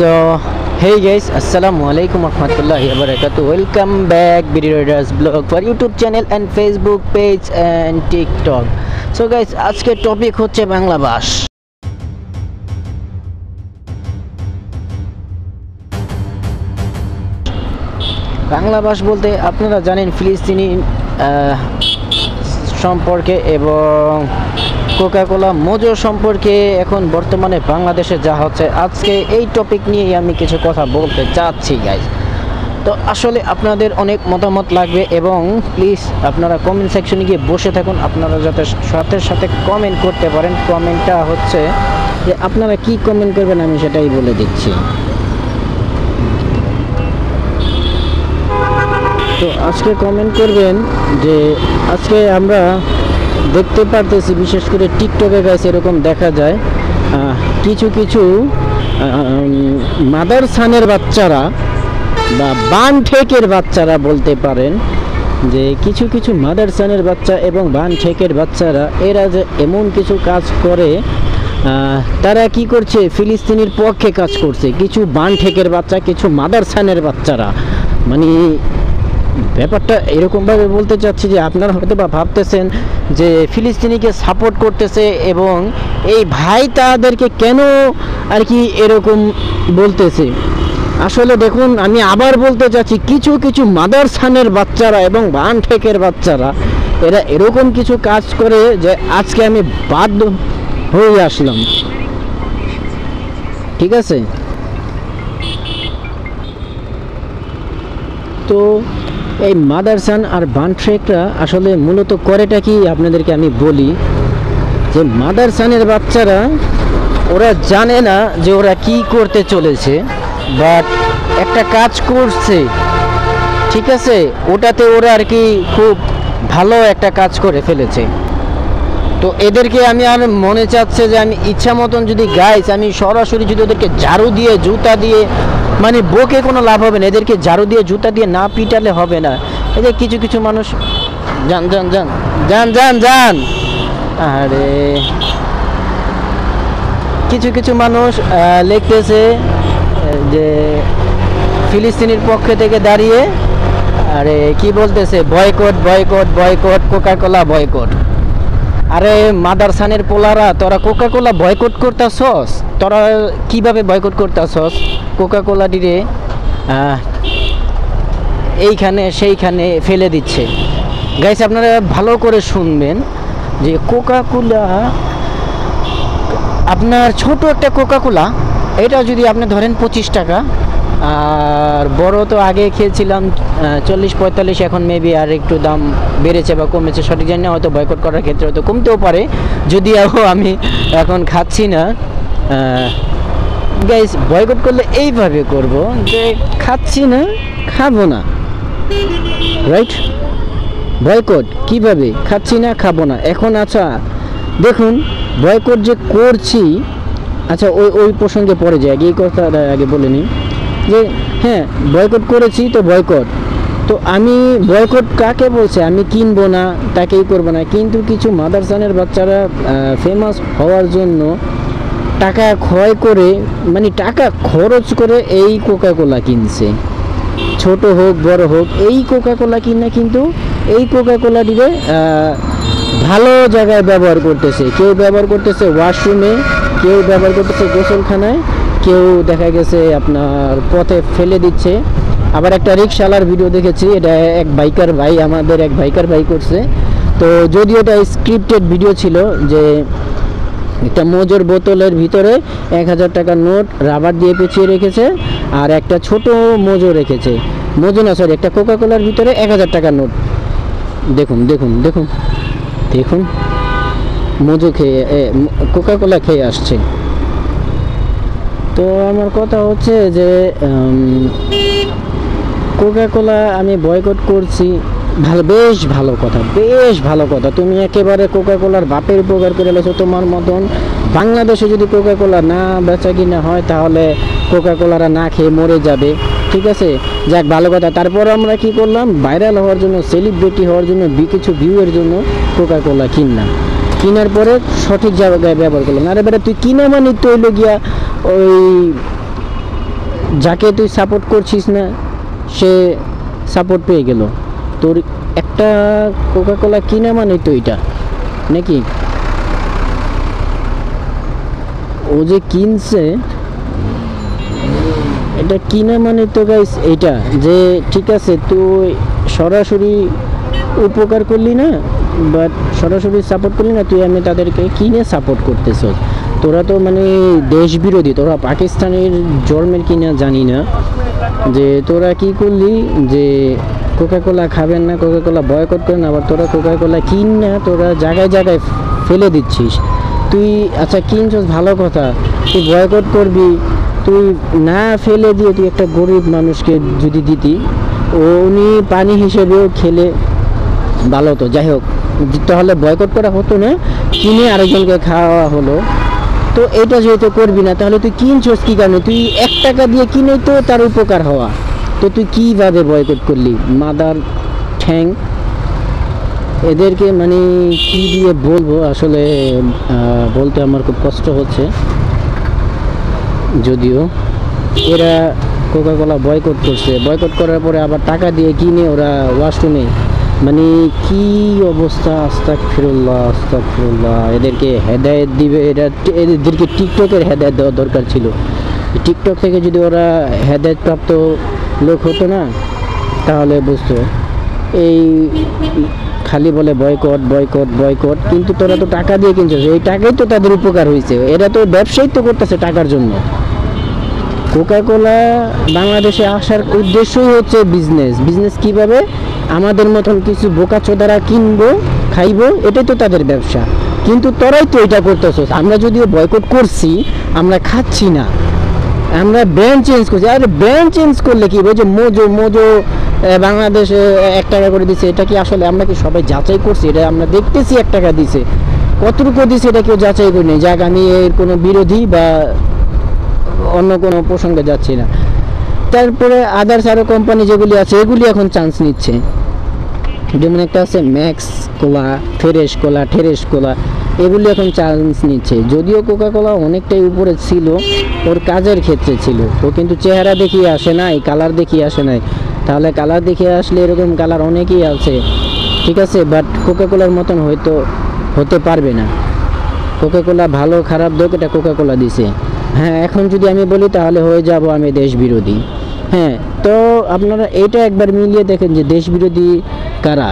So, hey guys, Assalamualaikum warahmatullahi wabarakatuh. Welcome back BD Riders blog for YouTube channel and Facebook page and TikTok. So guys, আজকে topic হচ্ছে বাংলা ভাষ। বাংলা ভাষ বলতে আপনারা জানেন ফিলিস্তিনি সম্পর্কে এবং কোকা-কোলা মোজো সম্পর্কে এখন বর্তমানে বাংলাদেশে যা হচ্ছে, আজকে এই টপিক নিয়েই আমি কিছু কথা বলতে চাচ্ছি গাইজ। তো আসলে আপনাদের অনেক মতামত লাগবে এবং প্লিজ আপনারা কমেন্ট সেকশনে গিয়ে বসে থাকুন, আপনারা যাতে সাথে সাথে কমেন্ট করতে পারেন। কমেন্টটা হচ্ছে যে আপনারা কি কমেন্ট করবেন আমি সেটাই বলে দিচ্ছি। তো আজকে কমেন্ট করবেন যে আজকে আমরা দেখতে পারতেছি, বিশেষ করে টিকটকে গাইস এরকম দেখা যায় কিছু কিছু মাদারসানের বাচ্চারা বা বান ঠেকের বাচ্চারা বলতে পারেন, যে কিছু কিছু মাদারসানের বাচ্চা এবং বান ঠেকের বাচ্চারা এরা যে এমন কিছু কাজ করে, তারা কি করছে ফিলিস্তিনির পক্ষে কাজ করছে। কিছু বান ঠেকের বাচ্চা, কিছু মাদারসানের বাচ্চারা, মানে ব্যাপারটা এরকমভাবে বলতে চাচ্ছি যে আপনারা হয়তো বা ভাবতেছেন যে ফিলিস্তিনিকে সাপোর্ট করতেছে এবং এই ভাই তাদেরকে কেন আর কি এরকম বলতেছে। আসলে দেখুন, আমি আবার বলতে চাচ্ছি, কিছু কিছু মাদারসানের বাচ্চারা এবং বান ঠেকের বাচ্চারা এরা এরকম কিছু কাজ করে যে আজকে আমি বাধ্য হয়ে আসলাম। ঠিক আছে, তো এই মাদারসান আর বানট্রেকরা আসলে মূলত করেটা কি আপনাদেরকে আমি বলি, যে মাদারসানের বাচ্চারা ওরা জানে না যে ওরা কি করতে চলেছে, বাট একটা কাজ করছে, ঠিক আছে, ওটাতে ওরা আর কি খুব ভালো একটা কাজ করে ফেলেছে। তো এদেরকে আমি আর মনে চাচ্ছে যে আমি ইচ্ছা মতন যদি গাইস আমি সরাসরি যদি ওদেরকে ঝাড়ু দিয়ে জুতা দিয়ে মানে বকে কোনো লাভ হবে না, এদেরকে ঝাড়ু দিয়ে জুতা দিয়ে না পিটালে হবে না। এই যে কিছু কিছু মানুষ যান যান যান যান যান যান আরে কিছু কিছু মানুষ লিখতেছে যে ফিলিস্তিনির পক্ষে থেকে দাঁড়িয়ে আরে কি বলতেছে, boycott boycott boycott, Coca-Cola boycott. আরে মাদারসানের পোলারা, তোরা কোকা-কোলা বয়কট করতাছস? তোরা কিভাবে বয়কট করতাছস? কোকা-কোলা ডিরে এইখানে সেইখানে ফেলে দিচ্ছে। গাইস আপনারা ভালো করে শুনবেন যে কোকা-কোলা, আপনার ছোট একটা কোকা-কোলা, এটা যদি আপনি ধরেন 25 টাকা, আর বড় তো আগে খেয়েছিলাম 40-45, এখন মেবি আর একটু দাম বেড়েছে বা কমেছে সঠিক জানি না, হয়তো বয়কট করার ক্ষেত্রে হয়তো কমতেও পারে, যদিও আমি এখন খাচ্ছি না। গাইস বয়কট করলে এইভাবে করব যে খাচ্ছি না, খাবো না, রাইট? বয়কট কিভাবে? খাচ্ছি না, খাবো না। এখন আচ্ছা দেখুন, বয়কট যে করছি, আচ্ছা ওই প্রসঙ্গে পরে যাই, আগে এই কথাটা আগে বলে নিই যে হ্যাঁ বয়কট করেছি, তো বয়কট, তো আমি বয়কট কাকে বলছে, আমি কিনবো না, তাকেই করবো না। কিন্তু কিছু মাদারসানের বাচ্চারা ফেমাস হওয়ার জন্য টাকা ক্ষয় করে, মানে টাকা খরচ করে এই কোকা-কোলা কিনছে, ছোট হোক বড় হোক, এই কোকা-কোলা কিনে কিন্তু এই কোকা-কোলাটিকে ভালো জায়গায় ব্যবহার করতেছে। কেউ ব্যবহার করতেছে ওয়াশরুমে, কেউ ব্যবহার করতেছে গোসলখানায়, কেউ দেখা গেছে আপনার পথে ফেলে দিচ্ছে। আবার একটা রিক্সাওয়ালার ভিডিও দেখেছি, এটা এক বাইকার ভাই, আমাদের এক বাইকার ভাই করছে। তো যদিও এটা স্ক্রিপ্টেড ভিডিও ছিল, যে একটা মোজোর বোতলের ভিতরে 1000 টাকার নোট রাবার দিয়ে পেঁচিয়ে রেখেছে, আর একটা ছোট মোজো রেখেছে, মোজো না সরি, একটা কোকা-কোলার ভিতরে 1000 টাকার নোট। দেখুন দেখুন দেখুন দেখুন, মোজো খেয়ে কোকা-কোলা খেয়ে আসছে। তো আমার কথা হচ্ছে যে কোকা-কোলা আমি বয়কট করছি, ভালো, বেশ ভালো কথা, বেশ ভালো কথা। তুমি একেবারে কোকা-কোলার বাপের উপকার করে এলেছো। তোমার মতন বাংলাদেশে যদি কোকা-কোলা না বেচা কিনা হয়, তাহলে কোকা-কোলারা না খেয়ে মরে যাবে। ঠিক আছে, যাক ভালো কথা। তারপর আমরা কি করলাম, ভাইরাল হওয়ার জন্য, সেলিব্রিটি হওয়ার জন্য, কিছু ভিউয়ের জন্য কোকা-কোলা কিনলাম। কেনার পরে সঠিক জায়গায় ব্যবহার করলাম। আরে বেটা তুই কিনা মানে তৈল গিয়া ওই যাকে তুই সাপোর্ট করছিস না সে সাপোর্ট পেয়ে গেল। তোর একটা কোকা কোলা কিনা মানে তো এটা নাকি, ও যে কিনছে এটা কিনা মানে তো গাইস এটা যে ঠিক আছে তুই সরাসরি উপকার করলি না, বাট সরাসরি সাপোর্ট করলি না, তুই আমি তাদেরকে কিনে সাপোর্ট করতেছ। তোরা তো মানে দেশ বিরোধী, তোরা পাকিস্তানের জন্মের কিনা জানি না, যে তোরা কি করলি যে কোকা কোলা খাবেন না, কোকা কোলা বয়কট করেন, আবার তোরা কোকা কোলা কিন না, তোরা জায়গায় জায়গায় ফেলে দিচ্ছিস। তুই আচ্ছা কিনছস ভালো কথা, তুই বয়কট করবি, তুই না ফেলে দিয়ে তুই একটা গরিব মানুষকে যদি দিতি, উনি পানি হিসেবেও খেলে ভালো হতো। যাই হোক, তাহলে বয়কট করা হতো না, কিনে আরেকজনকে খাওয়া হলো। তো এটা যেহেতু করবি না, তাহলে তুই কিনছস কী কারণে? তুই 1 টাকা দিয়ে কিনে তো তার উপকার হওয়া, তো তুই কীভাবে বয়কট করলি? মাদার ঠ্যাং এদেরকে মানে কি দিয়ে বলবো আসলে, বলতে আমার খুব কষ্ট হচ্ছে। যদিও এরা কোকা কোলা বয়কট করছে, বয়কট করার পরে আবার টাকা দিয়ে কিনে ওরা ওয়াশরুমে, মানে কি অবস্থা! আস্তাগফিরুল্লাহ আস্তাগফিরুল্লাহ। এদেরকে হেদায়েত দিবে, এদেরকে টিকটকের হেদায়েত দেওয়া দরকার ছিল। টিকটক থেকে যদি ওরা হেদায়েত প্রাপ্ত লোক হতো না, তাহলে বুঝতো। এই খালি বলে বয়কট বয়কট বয়কট, কিন্তু তোরা তো টাকা দিয়ে কিনছিস, এই টাকাই তো তাদের উপকার হয়েছে। এরা তো ব্যবসায়ী তো করতেছে টাকার জন্য। কোকা কোলা বাংলাদেশে আসার উদ্দেশ্যই হচ্ছে বিজনেস। বিজনেস কীভাবে? আমাদের মতন কিছু বোকাচোদারা কিনবো খাইবো, এটাই তো তাদের ব্যবসা। কিন্তু তোরাই তো এটা করতেছিস। আমরা যদিও বয়কট করছি, আমরা খাচ্ছি না, আমরা ব্র্যান্ড চেঞ্জ করছি। আরে ব্র্যান্ড চেঞ্জ করলে কি? ওই যে মোজো মোজো বাংলাদেশে 1 টাকা করে দিছে, এটা কি আসলে আমরা কি সবাই যাচাই করছি? এটা আমরা দেখতেছি 1 টাকা দিছে, কতটুকু দিছে এটা কেউ যাচাই করি নেই। যাক, আমি এর কোনো বিরোধী বা অন্য কোনো প্রসঙ্গে যাচ্ছি না। তারপরে আদার্স আরও কোম্পানি যেগুলি আছে, এগুলি এখন চান্স নিচ্ছে। যেমন একটা আছে ম্যাক্স কোলা, ফ্রেশ কোলা, ঠেরেশ কোলা, এগুলি এখন চান্স নিচ্ছে। যদিও কোকা কোলা অনেকটাই উপরে ছিল, ওর কাজের ক্ষেত্রে ছিল, ও কিন্তু চেহারা দেখিয়ে আসে নাই, কালার দেখিয়ে আসে নাই। তাহলে কালার দেখিয়ে আসলে এরকম কালার অনেকেই আছে, ঠিক আছে, বাট কোকা কোলার মতন হয়তো হতে পারবে না। কোকা কোলা ভালো খারাপ দোক, এটা কোকা কোলা দিছে। হ্যাঁ, এখন যদি আমি বলি তাহলে হয়ে যাব আমি দেশ বিরোধী। হ্যাঁ, তো আপনারা এটা একবার মিলিয়ে দেখেন যে দেশ বিরোধী কারা।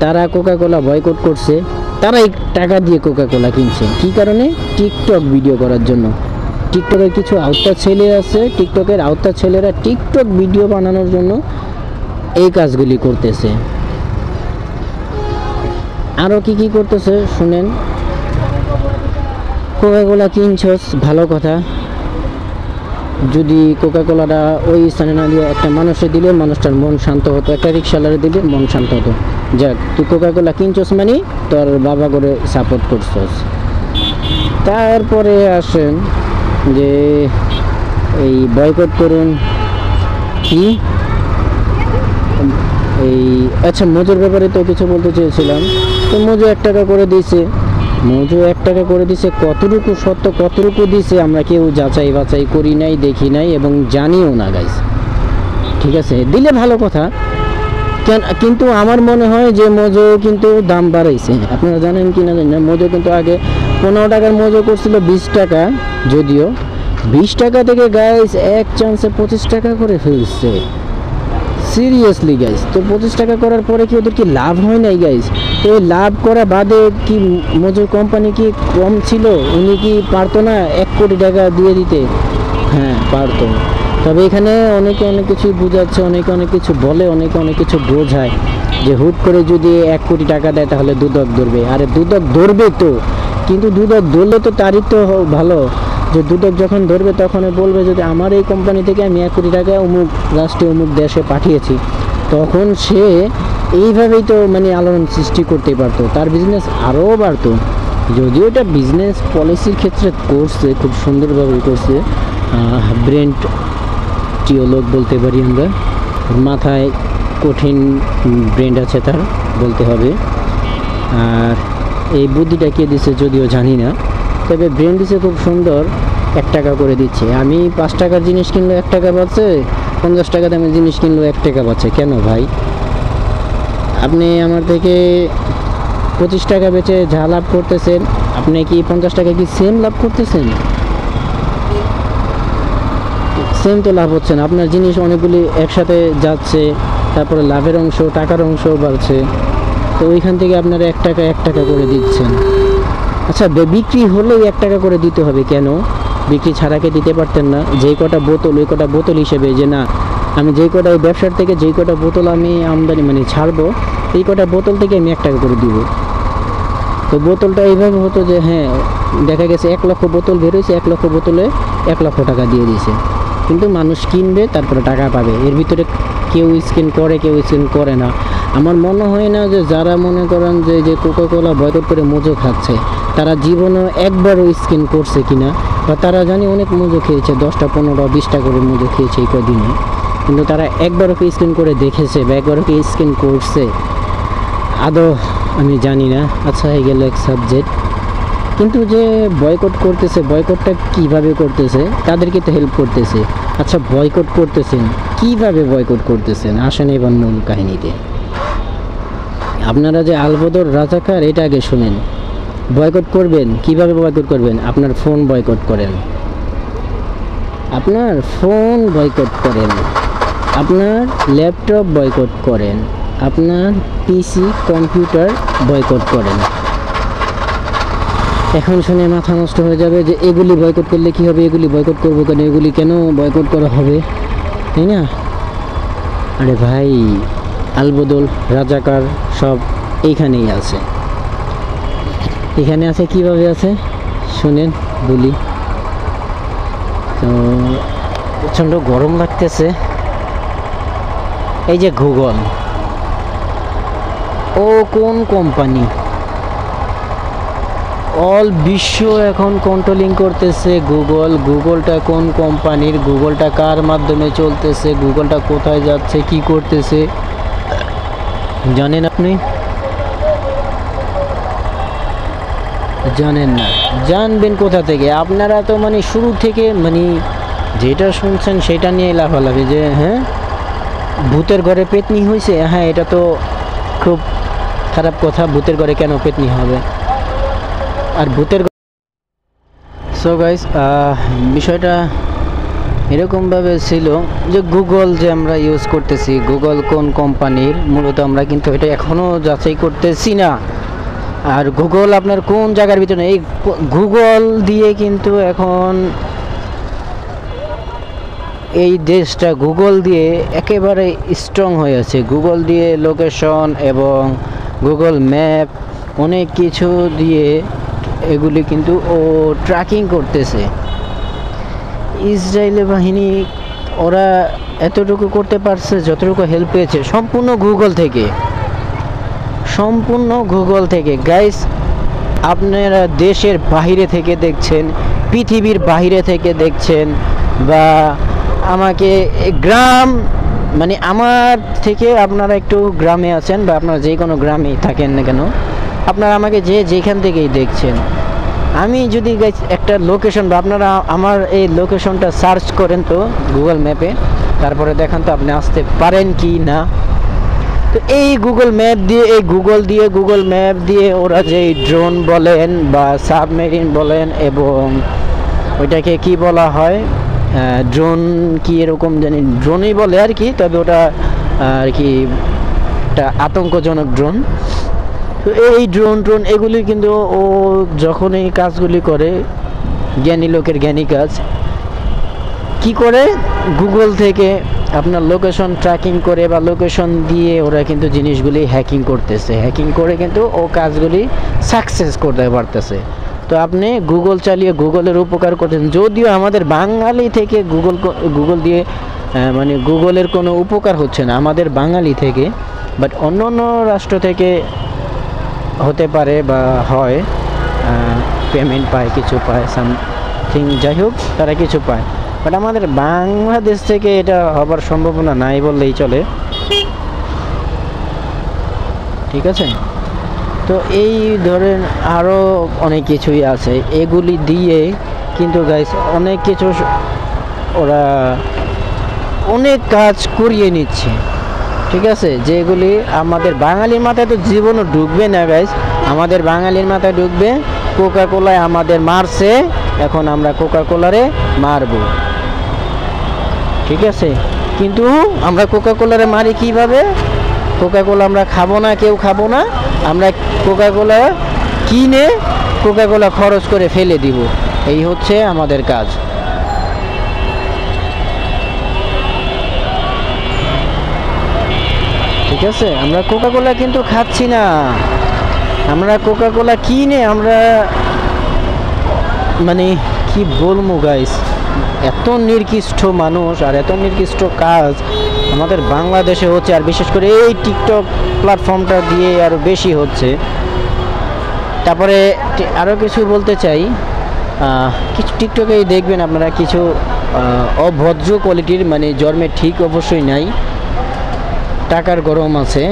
তারা কোকা কোলা বয়কট করছে, তারাই টাকা দিয়ে কোকা কোলা কিনছে। কী কারণে? টিকটক ভিডিও করার জন্য। টিকটকের কিছু আওতা ছেলে আছে, টিকটকের আওতা ছেলেরা টিকটক ভিডিও বানানোর জন্য এই কাজগুলি করতেছে। আরও কি কি করতেছে শুনেন। কোকা কোলা কিনছস ভালো কথা, যদি কোকা কোলাটা ওই স্থানে না দিয়ে একটা মানুষে দিলে মানুষটার মন শান্ত হতো, একটা রিক্সাওয়ালারে দিলে মন শান্ত হতো। যাক, তুই কোকা কোলা কিনছস মানে তোর বাবা করে সাপোর্ট করছস। তারপরে আসেন যে এই বয়কট করুন কি এই, আচ্ছা মোজোর ব্যাপারে তো কিছু বলতে চেয়েছিলাম। তো মোজো 1 টাকা করে দিয়েছে, মোজো 1 টাকা করে দিছে, কতটুকু সত্য কতটুকু দিছে আমরা কেউ যাচাই বাছাই করি নাই, দেখি নাই এবং জানিও না গাইস, ঠিক আছে। দিলে ভালো কথা, কিন্তু আমার মনে হয় যে মোজো কিন্তু দাম বাড়াইছে। আপনারা জানেন কি না জানেন না, মোজো কিন্তু আগে 15 টাকার মোজো করছিল 20 টাকা, যদিও 20 টাকা থেকে গাইস এক চান্সে 25 টাকা করে ফেলছে। সিরিয়াসলি গাইস, তো 25 টাকা করার পরে কি ওদের কি লাভ হয় নাই গাইস? তো এই লাভ করা বাদে কি মোজোর কোম্পানি কি কম ছিল? উনি কি পারতো না 1 কোটি টাকা দিয়ে দিতে? হ্যাঁ পারতো, তবে এখানে অনেকে অনেক কিছু বোঝাচ্ছে, অনেকে অনেক কিছু বলে, অনেকে অনেক কিছু বোঝায় যে হুট করে যদি 1 কোটি টাকা দেয় তাহলে দুদক ধরবে। আরে দুদক ধরবে তো, কিন্তু দুদক ধরলে তো তারই তো ভালো, যে দুদক যখন ধরবে তখন বলবে যদি আমার এই কোম্পানি থেকে আমি 1 কোটি টাকা অমুক রাষ্ট্রে অমুক দেশে পাঠিয়েছি, তখন সে এইভাবেই তো মানে আলোড়ন সৃষ্টি করতে পারতো, তার বিজনেস আরও বাড়তো। যদিও এটা বিজনেস পলিসির ক্ষেত্রে করছে, খুব সুন্দরভাবে করছে, ব্রেন্ট টিওলগ বলতে পারি আমরা, মাথায় কঠিন ব্রেন্ড আছে তার বলতে হবে। আর এই বুদ্ধিটা কে দিছে যদিও জানি না, তবে ব্রেন্ড দিছে খুব সুন্দর। 1 টাকা করে দিচ্ছে। আমি 5 টাকার জিনিস কিনলো 1 টাকা পাচ্ছে, 50 টাকা দামের জিনিস কিনলো 1 টাকা পাচ্ছে। কেন ভাই? আপনি আমার থেকে 25 টাকা বেচে যা লাভ করতেছেন, আপনি কি 50 টাকা কি সেম লাভ করতেছেন? সেম তো লাভ হচ্ছে না। আপনার জিনিস অনেকগুলি একসাথে যাচ্ছে, তারপরে লাভের অংশ, টাকার অংশ বাড়ছে, তো ওইখান থেকে আপনারা 1 টাকা করে দিচ্ছেন। আচ্ছা, বিক্রি হলেও 1 টাকা করে দিতে হবে কেন? বিক্রি ছাড়াকে দিতে পারতেন না? যেই কটা বোতল, ওই কটা বোতল হিসেবে, যে না আমি যেই কটা ব্যবসার থেকে যেই কটা বোতল আমি আমদানি মানে ছাড়বো, এই কটা বোতল থেকে আমি 1 টাকা করে দিব। তো বোতলটা এইভাবে হতো যে হ্যাঁ, দেখা গেছে 1 লক্ষ বোতল বেরোয়েছে, 1 লক্ষ বোতলে 1 লক্ষ টাকা দিয়ে দিয়েছে, কিন্তু মানুষ কিনবে, তারপরে টাকা পাবে। এর ভিতরে কেউ স্ক্যান করে, কেউ স্ক্যান করে না। আমার মনে হয় না যে যারা মনে করেন যে কোকাকোলা বয়কট করে মজো খাচ্ছে, তারা জীবনে একবারও স্ক্যান করছে কিনা, বা তারা জানি অনেক মজো খেয়েছে, 10টা 15টা 20টা করে মজো খেয়েছে এই কদিনে, কিন্তু তারা একবারও কি স্ক্যান করে দেখেছে বা একবারও কি স্ক্যান করছে আদৌ আমি জানি না। আচ্ছা, হয়ে গেল এক সাবজেক্ট। কিন্তু যে বয়কট করতেছে, বয়কটটা কিভাবে করতেছে? তাদেরকে তো হেল্প করতেছে। আচ্ছা, বয়কট করতেছেন, কিভাবে বয়কট করতেছেন? আসেন এবার মূল কাহিনীতে। আপনারা যে আলবদর রাজাকার, এটা আগে শুনেন। বয়কট করবেন, কিভাবে বয়কট করবেন? আপনার ফোন বয়কট করেন, আপনার ফোন বয়কট করেন, আপনার ল্যাপটপ বয়কট করেন, আপনার পিসি কম্পিউটার বয়কট করেন। এখন শুনে মাথা নষ্ট হয়ে যাবে যে এগুলি বয়কট করলে কি হবে, এগুলি বয়কট করবো কেন, এগুলি কেন বয়কট করা হবে, তাই না? আরে ভাই, আলবদল রাজাকার সব এইখানেই আছে। এখানে আছে, কিভাবে আছে শুনেন বলি। তো প্রচণ্ড গরম লাগতেছে। এই যে গুগল, ও কোন কোম্পানি? অল বিশ্ব এখন কন্ট্রোলিং করতেছে গুগল। গুগলটা কোন কোম্পানির, গুগলটা কার মাধ্যমে চলতেছে, গুগলটা কোথায় যাচ্ছে, কি করতেছে জানেন আপনি? জানেন না। জানবেন কোথা থেকে? আপনারা তো মানে শুরু থেকে মানে যেটা শুনছেন সেটা নিয়ে লাফালাফি, যে হ্যাঁ ভূতের ঘরে পেতনি হয়েছে। হ্যাঁ, এটা তো খুব খারাপ কথা। ভূতের ঘরে কেন পেতনি হবে? আর ভূতের সো গাইস, বিষয়টা এরকমভাবে ছিল যে গুগল যে আমরা ইউজ করতেছি, গুগল কোন কোম্পানির, মূলত আমরা কিন্তু এটা এখনও যাচাই করতেছি না। আর গুগল আপনার কোন জায়গার ভিতরে, এই গুগল দিয়ে কিন্তু এখন এই দেশটা গুগল দিয়ে একেবারে স্ট্রং হয়ে আছে। গুগল দিয়ে লোকেশন এবং গুগল ম্যাপ অনেক কিছু দিয়ে এগুলি কিন্তু ও ট্র্যাকিং করতেছে। ইসরায়েলি বাহিনী ওরা এতটুকু করতে পারছে যতটুকু হেল্প পেয়েছে সম্পূর্ণ গুগল থেকে, সম্পূর্ণ গুগল থেকে। গাইস, আপনারা দেশের বাইরে থেকে দেখছেন, পৃথিবীর বাইরে থেকে দেখছেন, বা আমাকে গ্রাম মানে আমার থেকে আপনারা একটু গ্রামে আছেন, বা আপনারা যে কোনো গ্রামেই থাকেন না কেন, আপনারা আমাকে যেখান থেকেই দেখছেন, আমি যদি একটা লোকেশন বা আপনারা আমার এই লোকেশনটা সার্চ করেন তো গুগল ম্যাপে, তারপরে দেখান তো আপনি আসতে পারেন কি না। তো এই গুগল ম্যাপ দিয়ে, এই গুগল ম্যাপ দিয়ে ওরা যে ড্রোন বলেন বা সাবমেরিন বলেন, এবং ওইটাকে কি বলা হয়, ড্রোন কি এরকম জানি, ড্রোনই বলে আর কি, তবে ওটা আর কি একটা আতঙ্কজনক ড্রোন। তো এই ড্রোন এগুলি কিন্তু ও যখন এই কাজগুলি করে, জ্ঞানী লোকের জ্ঞানী কাজ কি করে, গুগল থেকে আপনার লোকেশন ট্র্যাকিং করে বা লোকেশন দিয়ে ওরা কিন্তু জিনিসগুলি হ্যাকিং করতেছে। হ্যাকিং করে কিন্তু ও কাজগুলি সাকসেস করতে পারতেছে। তো আপনি গুগল চালিয়ে গুগলের উপকার করতেন, যদিও আমাদের বাঙালি থেকে গুগল দিয়ে মানে গুগলের কোনো উপকার হচ্ছে না আমাদের বাঙালি থেকে, বাট অন্য অন্য রাষ্ট্র থেকে হতে পারে বা হয়, পেমেন্ট পায়, কিছু পায়, সামথিং, যাই হোক তারা কিছু পায়, বাট আমাদের বাংলাদেশ থেকে এটা হবার সম্ভাবনা নাই বললেই চলে। ঠিক আছে? তো এই ধরেন আরও অনেক কিছুই আছে, এগুলি দিয়ে কিন্তু গাইস অনেক কিছু ওরা অনেক কাজ করিয়ে নিচ্ছে, ঠিক আছে, যেগুলি আমাদের বাঙালির মাথায় তো জীবনও ঢুকবে না গাইস। আমাদের বাঙালির মাথায় ঢুকবে কোকা কোলায় আমাদের মারছে, এখন আমরা কোকা কোলারে মারবো, ঠিক আছে। কিন্তু আমরা কোকা কোলারে মারি কিভাবে? কোকা কোলা আমরা খাবো না, কেউ খাবো না, আমরা কোকা কোলা কিনে কোকা কোলা খরচ করে ফেলে দিব, এই হচ্ছে আমাদের কাজ। ঠিক আছে, আমরা কোকা কোলা কিন্তু খাচ্ছি না, আমরা কোকা কোলা কিনে আমরা মানে কি বলবো গাইস, এত নির্দিষ্ট মানুষ আর এত নির্দিষ্ট কাজ আমাদের বাংলাদেশে হচ্ছে, আর বিশেষ করে এই টিকটক প্ল্যাটফর্মটা দিয়ে আরও বেশি হচ্ছে। তারপরে আরও কিছু বলতে চাই, কিছু টিকটকেই দেখবেন আপনারা কিছু অভদ্র কোয়ালিটির, মানে জন্মে ঠিক অবশ্যই নাই, টাকার গরম আছে,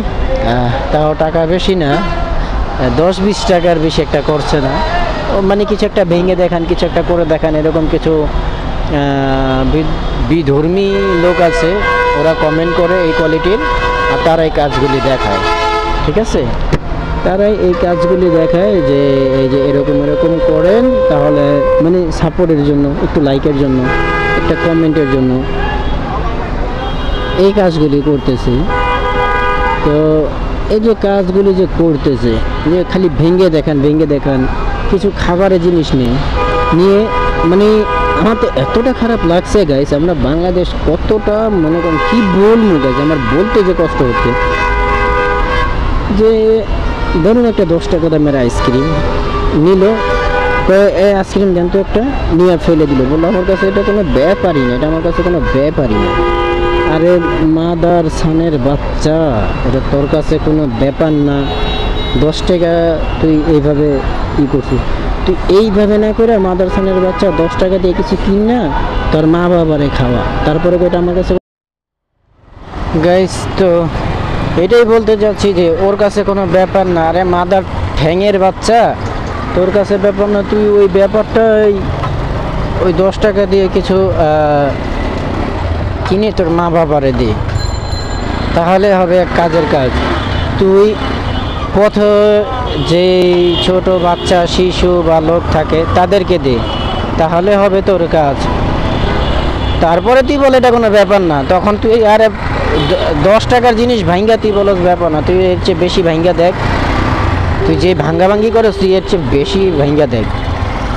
তাও টাকা বেশি না, 10-20 টাকার বেশি একটা করছে না, মানে কিছু একটা ভেঙে দেখান, কিছু একটা করে দেখান, এরকম কিছু বিধর্মী লোক আছে, ওরা কমেন্ট করে এই কোয়ালিটির, আর তারা এই কাজগুলি দেখায়, ঠিক আছে, তারাই এই কাজগুলি দেখায় যে এই যে এরকম এরকম করেন, তাহলে মানে সাপোর্টের জন্য, একটু লাইকের জন্য, একটা কমেন্টের জন্য এই কাজগুলি করতেছে। তো এই যে কাজগুলি যে করতেছে, যে খালি ভেঙে দেখান, কিছু খাবারের জিনিস নিয়ে মানে আমার তো এতটা খারাপ লাগছে গাইস, আমরা বাংলাদেশ কতটা মনে করেন কি বলবো গাইস, আমার বলতে যে কষ্ট হচ্ছে, যে ধরুন একটা 10 টাকা দামের আইসক্রিম নিল, এই আইসক্রিম দেন তো একটা, নিয়ে ফেলে দিল, বললো আমার কাছে এটা কোনো ব্যাপারই না, এটা আমার কাছে কোনো ব্যাপারই না। আরে মাদার সানের বাচ্চা, এটা তোর কাছে কোনো ব্যাপার না, 10 টাকা তুই এইভাবে ই করছিস, তুই এইভাবে না করে মাদার সানের বাচ্চা 10 টাকা দিয়ে কিছু কিন না, তোর মা বাবারে খাওয়া, তারপরে ওইটা আমার কাছে গাইস। তো এটাই বলতে চাচ্ছি যে ওর কাছে কোনো ব্যাপার না, আরে মাদার ঠ্যাঙের বাচ্চা, তোর কাছে ব্যাপার না, তুই ওই ব্যাপারটা ওই 10 টাকা দিয়ে কিছু কিনে তোর মা বাবারে দে, তাহলে হবে এক কাজের কাজ। তুই পথে যে ছোট বাচ্চা শিশু বা লোক থাকে তাদেরকে দে, তাহলে হবে তোর কাজ। তারপরে তুই বলে এটা কোনো ব্যাপার না, তখন তুই আরে 10 টাকার জিনিস ভাঙ্গা তুই বলস ব্যাপার না, তুই এর চেয়ে বেশি ভাঙ্গা দেখ, তুই যে ভাঙ্গাভাঙ্গি করস তুই এর চেয়ে বেশি ভাঙ্গা দেখ,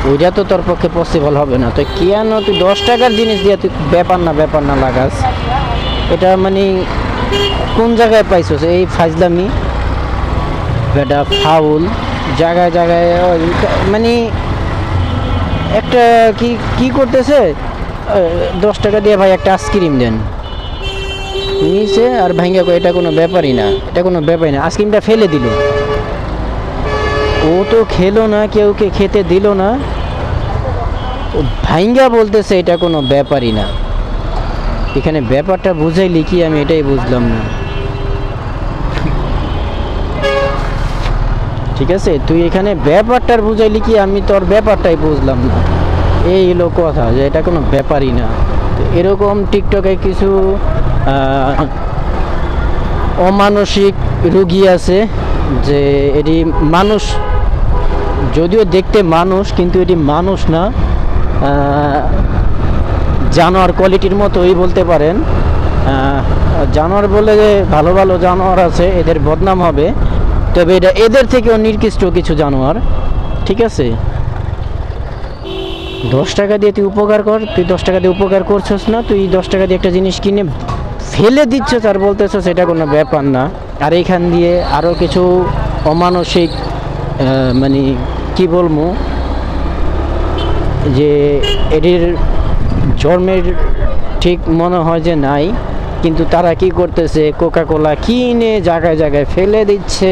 ওইটা তো তোর পক্ষে পসিবল হবে না। তো কেন তুই 10 টাকার জিনিস দিয়ে তুই ব্যাপার না লাগাস, এটা মানে কোন জায়গায় পাইছস এই ফাজলামি, বেটা ফাউল জায়গায় জায়গায়, মানে একটা কি করতেছে, 10 টাকা দিয়ে ভাই একটা আইসক্রিম দেন, নিচে আর ভাঙ্গা, এটা কোনো ব্যাপারই না, এটা কোনো ব্যাপারই না, আইসক্রিমটা ফেলে দিল, ও তো খেলো না, কেউকে খেতে দিল না, ও ভাঙ্গা বলতেছে এটা কোনো ব্যাপারই না। এখানে ব্যাপারটা বুঝাইলি কি, আমি এটাই বুঝলাম না, ঠিক আছে, তুই এখানে ব্যাপারটার বুঝাইলি কি, আমি তোর ব্যাপারটাই বুঝলাম না, এই হলো কথা, যে এটা কোনো ব্যাপারই না। এরকম টিকটকে কিছু অমানসিক রোগী আছে, যে এটি মানুষ, যদিও দেখতে মানুষ কিন্তু এটি মানুষ না, জানোয়ার কোয়ালিটির মতোই বলতে পারেন। জানোয়ার বলে ভালো ভালো জানোয়ার আছে, এদের বদনাম হবে, তবে এটা এদের থেকেও নির্দিষ্ট কিছু জানোয়ার, ঠিক আছে। 10 টাকা দিয়ে তুই উপকার কর, তুই 10 টাকা দিয়ে উপকার করছস না, তুই 10 টাকা দিয়ে একটা জিনিস কিনে ফেলে দিচ্ছস আর বলতেছস এটা কোনো ব্যাপার না। আর এইখান দিয়ে আরও কিছু অমানসিক মানে কি বলবো, যে এটির জন্মের ঠিক মনে হয় যে নাই, কিন্তু তারা কি করতেছে, কোকা কোলা কিনে জায়গায় জায়গায় ফেলে দিচ্ছে,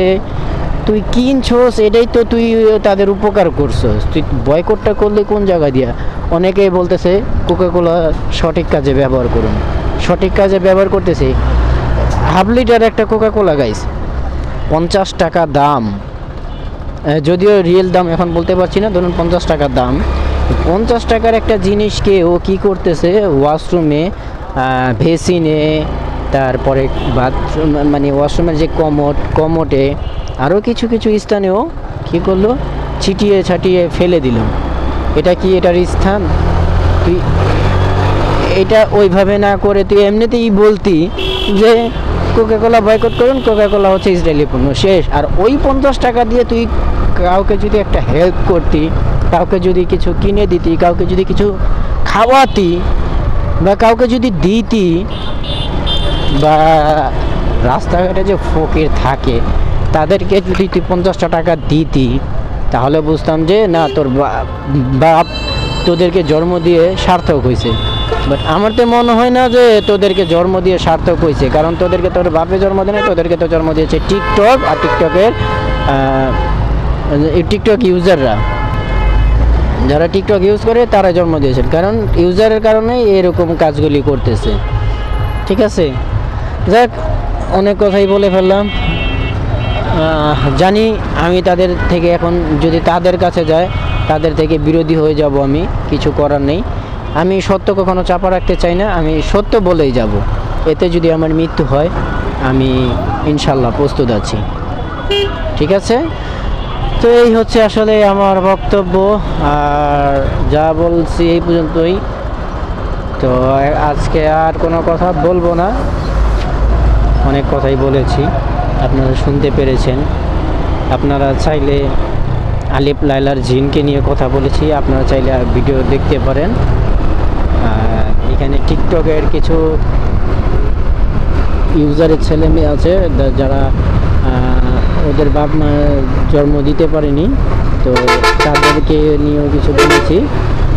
তুই কিনছস এটাই তো তুই তাদের উপকার করছস, তুই বয়কটটা করলে কোন জায়গা দিয়া? অনেকেই বলতেছে কোকা কোলা সঠিক কাজে ব্যবহার করুন, সঠিক কাজে ব্যবহার করতেছে। হাফ লিটার একটা কোকা কোলা গাইস 50 টাকা দাম, যদিও রিয়েল দাম এখন বলতে পারছি না, ধরুন 50 টাকা দাম, 50 টাকার একটা জিনিসকে ও কি করতেছে, ওয়াশরুমে, বেসিনে, তারপরে বাথরুম মানে ওয়াশরুমের যে কমোটে আরও কিছু কিছু স্থানেও কী করলো, ছিটিয়ে ছাটিয়ে ফেলে দিল। এটা কি এটার স্থান? তুই এটা ওইভাবে না করে তুই এমনিতেই বলতি যে কোকাকোলা বয়কট করুন, কোকাকোলা হচ্ছে ইসরায়েলি পণ্য, শেষ। আর ওই 50 টাকা দিয়ে তুই কাউকে যদি একটা হেল্প করতি, কাউকে যদি কিছু কিনে দিতি, কাউকে যদি কিছু খাওয়াতি, বা কাউকে যদি দিতি, বা রাস্তাঘাটে যে ফকির থাকে তাদেরকে যদি তুই 50 টাকা দিতি, তাহলে বুঝতাম যে না, তোর বাপ তোদেরকে জন্ম দিয়ে সার্থক হয়েছে। বাট আমার তো মনে হয় না যে তোদেরকে জন্ম দিয়ে সার্থক হয়েছে, কারণ তোদেরকে তোর বাপে জন্ম দেয় না, তোদেরকে তো জন্ম দিয়েছে টিকটক আর টিকটক ইউজাররা, যারা টিকটক ইউজ করে তারা জন্ম দিয়েছেন, কারণ ইউজারের কারণে এরকম কাজগুলি করতেছে। ঠিক আছে, যাক, অনেক কথাই বলে ফেললাম। জানি আমি তাদের থেকে এখন যদি তাদের কাছে যায়, তাদের থেকে বিরোধী হয়ে যাব, আমি কিছু করার নেই। আমি সত্য কখনো চাপা রাখতে চাই না, আমি সত্য বলেই যাব। এতে যদি আমার মৃত্যু হয়, আমি ইনশাল্লাহ প্রস্তুত আছি। ঠিক আছে, তো এই হচ্ছে আসলে আমার বক্তব্য, আর যা বলছি এই পর্যন্তই। তো আজকে আর কোনো কথা বলবো না, অনেক কথাই বলেছি, আপনারা শুনতে পেরেছেন। আপনারা চাইলে আলিফ লায়লার জিনকে নিয়ে কথা বলেছি, আপনারা চাইলে ভিডিও দেখতে পারেন। এখানে টিকটকের কিছু ইউজারের ছেলে মেয়ে আছে যারা ওদের বাপ মা জন্ম দিতে পারেনি, তো তাদেরকে নিয়েও কিছু বলেছি।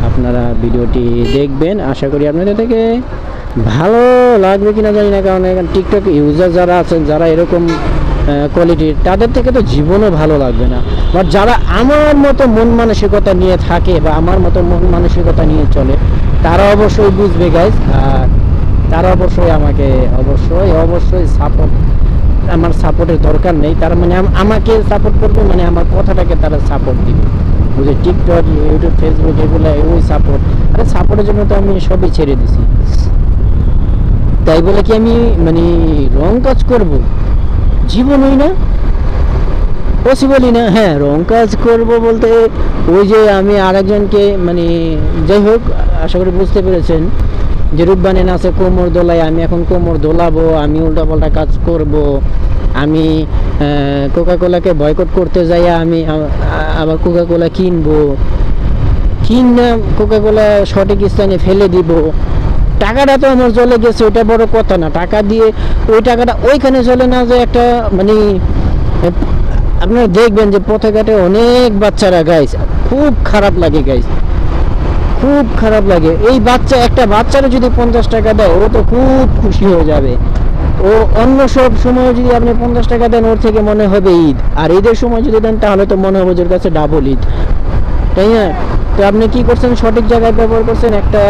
আপনারা ভিডিওটি দেখবেন, আশা করি আপনাদের থেকে ভালো লাগবে কিনা জানি না, কারণ এখানে টিকটক ইউজার যারা আছেন, যারা এরকম কোয়ালিটির, তাদের থেকে তো জীবনও ভালো লাগবে না। বাট যারা আমার মতো মন মানসিকতা নিয়ে থাকে বা আমার মতো মন মানসিকতা নিয়ে চলে, তারা অবশ্যই বুঝবে গাইজ। আর তারা অবশ্যই আমাকে অবশ্যই সাপোর্ট, আমার সাপোর্টের দরকার নেই, তার মানে আমাকে সাপোর্ট করবে, মানে আমার কথাটাকে তারা সাপোর্ট দিবে। বুঝে, টিকটক, ইউটিউব, ফেসবুক এগুলো ওই সাপোর্ট, আরে সাপোর্টের জন্য তো আমি সবই ছেড়ে দিছি। তাই বলে কি আমি মানে রং কাজ করব? জীবনই না, পসিবলই না। হ্যাঁ, রং কাজ করব বলতে ওই যে আমি আরেকজনকে মানে, যাই হোক, আশা করি বুঝতে পেরেছেন যে রূপবানে নাচে কোমর দোলায়, আমি এখন কোমর দোলাবো, আমি উল্টাপাল্টা কাজ করব, আমি কোকাকোলাকে বয়কট করতে যাই, আমি আবার কোকাকোলা কিনবো, কিনা কোকাকোলা সঠিক স্থানে ফেলে দিব। টাকাটা তো আমার চলে গেছে, ওইটা বড় কথা না। টাকা দিয়ে ওই টাকাটা ওইখানে চলে না, যে একটা মানে আপনারা দেখবেন যে পথে ঘাটে অনেক বাচ্চারা, গাইস, খুব খারাপ লাগে গাইস, খুব খারাপ লাগে। এই একটা বাচ্চারা যদি 50 টাকা দেয়, ও তো খুব খুশি হয়ে যাবে। ও অন্য সব সময় যদি আপনি 50 টাকা দেন, ওর থেকে মনে হবে ঈদ, আর ঈদের সময় যদি দেন তাহলে তো মনে হবে ওর কাছে ডাবল ঈদ, তাই না? তো আপনি কি করছেন, সঠিক জায়গায় ব্যবহার করছেন, একটা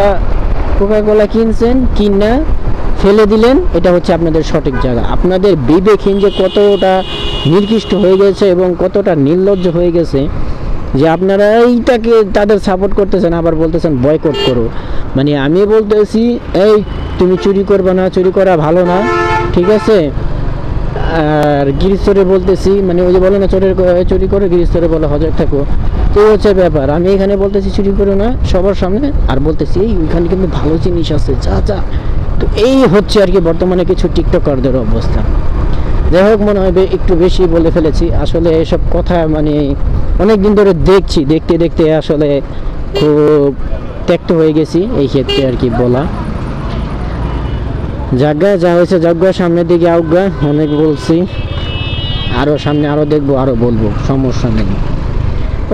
কোকাকোলা কিনছেন, কিনা ফেলে দিলেন, এটা হচ্ছে আপনাদের সঠিক জায়গা। আপনাদের বিবেকহীন যে কতটা নির্দিষ্ট হয়ে গেছে এবং কতটা নির্লজ্জ হয়ে গেছে, যে আপনারা এইটাকে তাদের সাপোর্ট করতেছেন, আবার বলতেছেন বয়কট করো। মানে আমি বলতেছি, এই তুমি চুরি করবে না, চুরি করা ভালো না, ঠিক আছে? আর গিরিস্তরে বলতেছি, মানে ওই যে বলে না, চুরি করে গিরিস্তরে বলে হজর থাকো, তো হচ্ছে ব্যাপার। আমি এখানে বলতেছি চুরি করো না সবার সামনে, আর বলতেছি এই ওইখানে কিন্তু ভালো জিনিস আছে, যা। তো এই হচ্ছে আর কি বর্তমানে কিছু টিকটকারদের অবস্থা। যাই হোক, মনে হয় একটু বেশি বলে ফেলেছি। আসলে এসব কথা মানে অনেক দিন ধরে দেখতে আসলে খুব ত্যক্ত হয়ে গেছি এই ক্ষেত্রে আর কি বলা। জায়গা যা হয়েছে জায়গা, সামনের দিকে আউগা, অনেক বলছি, আরও সামনে আরও দেখবো, আরও বলবো, সমস্যা নেই।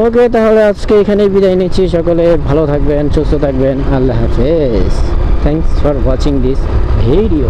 ওকে, তাহলে আজকে এখানেই বিদায় নিচ্ছি। সকলে ভালো থাকবেন, সুস্থ থাকবেন, আল্লাহ হাফেজ। Thanks for watching this video.